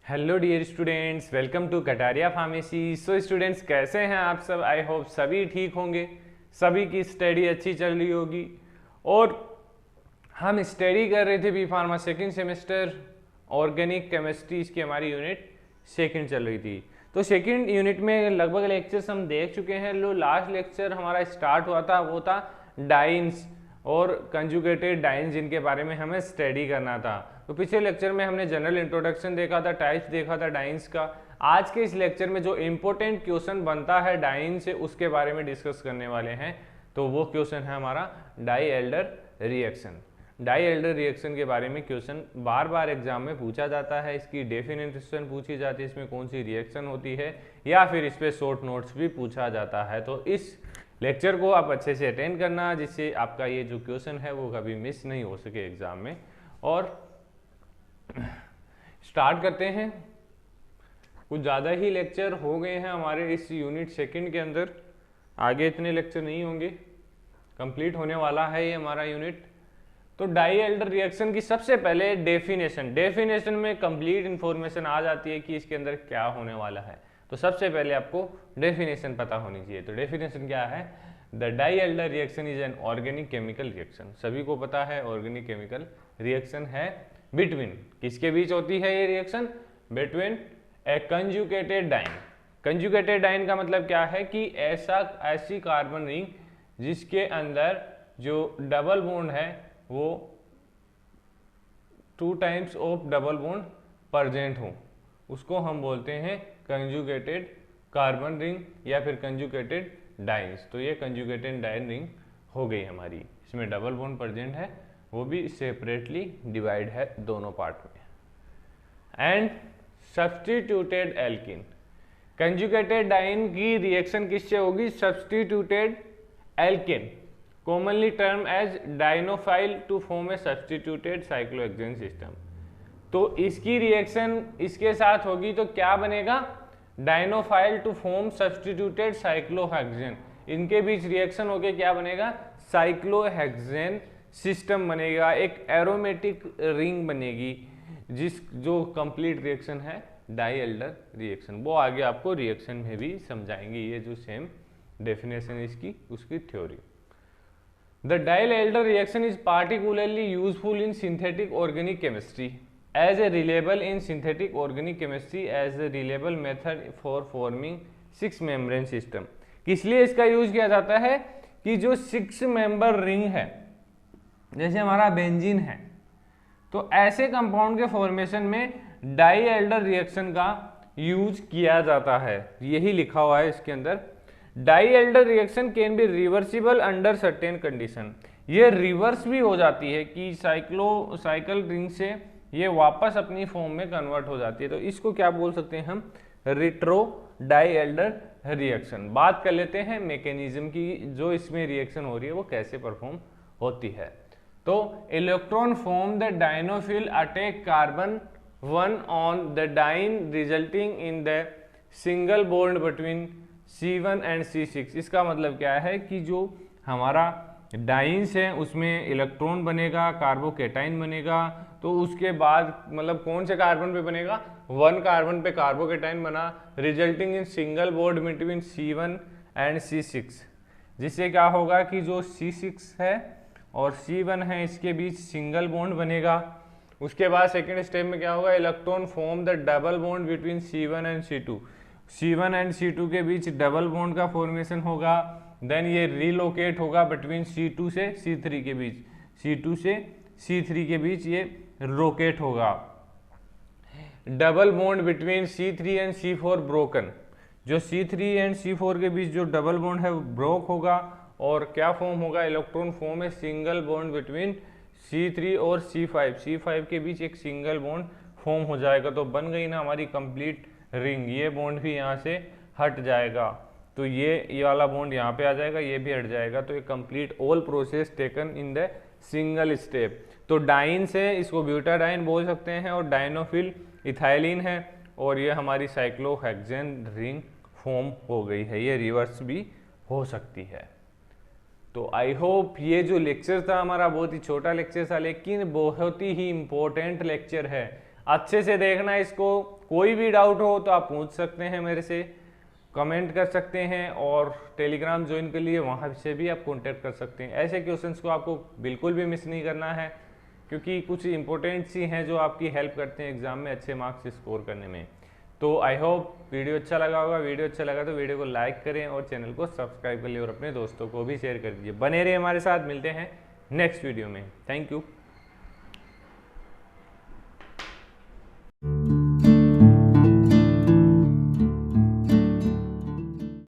Hello dear students, welcome to Kataria pharmacy. So students, कैसे हैं आप सब? आई होप सभी ठीक होंगे, सभी की स्टडी अच्छी चल रही होगी। और हम स्टडी कर रहे थे B pharma second semester organic chemistry, इसकी हमारी यूनिट सेकेंड चल रही थी। तो सेकेंड यूनिट में लगभग लेक्चर्स हम देख चुके हैं। जो लास्ट लेक्चर हमारा स्टार्ट हुआ था वो था डाइन्स और कंजुगेटेड डाइन्स, जिनके बारे में हमें स्टडी करना था। तो पिछले लेक्चर में हमने जनरल इंट्रोडक्शन देखा था, टाइप्स देखा था डाइन्स का। आज के इस लेक्चर में जो इम्पोर्टेंट क्वेश्चन बनता है डाइन से, उसके बारे में डिस्कस करने वाले हैं। तो वो क्वेश्चन है हमारा डाई एल्डर रिएक्शन। डाई एल्डर रिएक्शन के बारे में क्वेश्चन बार बार एग्जाम में पूछा जाता है। इसकी डेफिनेशन पूछी जाती है, इसमें कौन सी रिएक्शन होती है, या फिर इस पर शॉर्ट नोट्स भी पूछा जाता है। तो इस लेक्चर को आप अच्छे से अटेंड करना, जिससे आपका ये जो क्वेश्चन है वो कभी मिस नहीं हो सके एग्जाम में। और स्टार्ट करते हैं। कुछ ज़्यादा ही लेक्चर हो गए हैं हमारे इस यूनिट सेकंड के अंदर, आगे इतने लेक्चर नहीं होंगे, कंप्लीट होने वाला है ये हमारा यूनिट। तो डाई एल्डर रिएक्शन की सबसे पहले डेफिनेशन में कंप्लीट इंफॉर्मेशन आ जाती है कि इसके अंदर क्या होने वाला है। तो सबसे पहले आपको डेफिनेशन पता होनी चाहिए। तो डेफिनेशन क्या है? द डाई Alder reaction is an organic chemical reaction. सभी को पता है ऑर्गेनिक केमिकल रिएक्शन है बिटवीन, किसके बीच होती है ये reaction? Between a conjugated diene. Conjugated diene का मतलब क्या है कि ऐसी कार्बन रिंग जिसके अंदर जो डबल बॉन्ड है वो 2 times of double bond present हो, उसको हम बोलते हैं कंजुगेटेड कार्बन रिंग या फिर कंजुगेटेड डाइन्स। तो ये कंजुगेटेड डाइन रिंग हो गई हमारी, इसमें डबल बॉन्ड प्रेजेंट है, वो भी सेपरेटली डिवाइड है दोनों पार्ट में। And substituted alkene. Conjugated diene की रिएक्शन किससे होगी? Substituted alkene, commonly termed as dienophile to form a substituted cyclohexene system. तो इसकी रिएक्शन इसके साथ होगी तो क्या बनेगा? Dienophile to form substituted cyclohexene. इनके बीच रिएक्शन होके क्या बनेगा? साइक्लोहेक्सेन सिस्टम बनेगा, एक एरोमेटिक रिंग बनेगी, जो कंप्लीट रिएक्शन है डाई एल्डर रिएक्शन। वो आगे आपको रिएक्शन में भी समझाएंगे, ये जो सेम डेफिनेशन इसकी, उसकी theory. The diel-Alder reaction is particularly useful in synthetic organic chemistry as a reliable method for forming 6 membrane system। किस लिए इसका यूज किया जाता है? कि जो 6 मेंबर रिंग है, जैसे हमारा बेंजीन है, तो ऐसे कंपाउंड के फॉर्मेशन में डाई एल्डर रिएक्शन का यूज किया जाता है। यही लिखा हुआ है इसके अंदर। डाई Alder reaction can be reversible under certain condition. ये रिवर्स भी हो जाती है कि साइकिल रिंग से ये वापस अपनी फॉर्म में कन्वर्ट हो जाती है। तो इसको क्या बोल सकते हैं हम? रिट्रो डाई एल्डर रिएक्शन। बात कर लेते हैं मैकेनिज्म की, जो इसमें रिएक्शन हो रही है वो कैसे परफॉर्म होती है। तो electron form the dienophile attack carbon 1 on the diene resulting in the single bond between C1 and C6। इसका मतलब क्या है कि जो हमारा डाइन्स है उसमें इलेक्ट्रॉन बनेगा, कार्बोकेटाइन बनेगा। तो उसके बाद मतलब कौन से कार्बन पे बनेगा? 1 कार्बन पे कार्बोकेटाइन बना, resulting in single bond between C1 and C6, जिससे क्या होगा कि जो C6 है और C1 है इसके बीच सिंगल बॉन्ड बनेगा। उसके बाद सेकेंड स्टेप में क्या होगा? Electron form the double bond between C1 and C2। C1 and C2 के बीच डबल बॉन्ड का फॉर्मेशन होगा। देन ये रिलोकेट होगा बिटवीन C2 से C3 के बीच, C2 से C3 के बीच ये रोकेट होगा। Double bond between C3 and C4 broken. जो C3 एंड C4 के बीच जो डबल बॉन्ड है वो ब्रोक होगा, और क्या फॉर्म होगा? इलेक्ट्रॉन फॉर्म है सिंगल बॉन्ड बिटवीन C3 और C5 के बीच एक सिंगल बॉन्ड फॉर्म हो जाएगा। तो बन गई ना हमारी कंप्लीट रिंग। ये बॉन्ड भी यहाँ से हट जाएगा, तो ये वाला बॉन्ड यहाँ पे आ जाएगा, ये भी हट जाएगा। तो ये complete all process taken in the single step. तो डाइन से इसको ब्यूटाडाइन बोल सकते हैं, और डाइनोफिल इथाइलिन है, और ये हमारी साइक्लोहेक्सेन रिंग फॉर्म हो गई है। ये रिवर्स भी हो सकती है। तो आई होप ये जो लेक्चर था हमारा बहुत ही छोटा लेक्चर था, लेकिन बहुत ही इम्पोर्टेंट लेक्चर है। अच्छे से देखना इसको, कोई भी डाउट हो तो आप पूछ सकते हैं मेरे से, कमेंट कर सकते हैं, और टेलीग्राम ज्वाइन के लिए वहाँ से भी आप कांटेक्ट कर सकते हैं। ऐसे क्वेश्चंस को आपको बिल्कुल भी मिस नहीं करना है, क्योंकि कुछ इंपॉर्टेंट सी हैं जो आपकी हेल्प करते हैं एग्जाम में अच्छे मार्क्स स्कोर करने में। तो आई होप वीडियो अच्छा लगा होगा। वीडियो अच्छा लगा तो वीडियो को लाइक करें और चैनल को सब्सक्राइब कर लें और अपने दोस्तों को भी शेयर कर दीजिए। बने रहिए हमारे साथ, मिलते हैं नेक्स्ट वीडियो में। Thank you.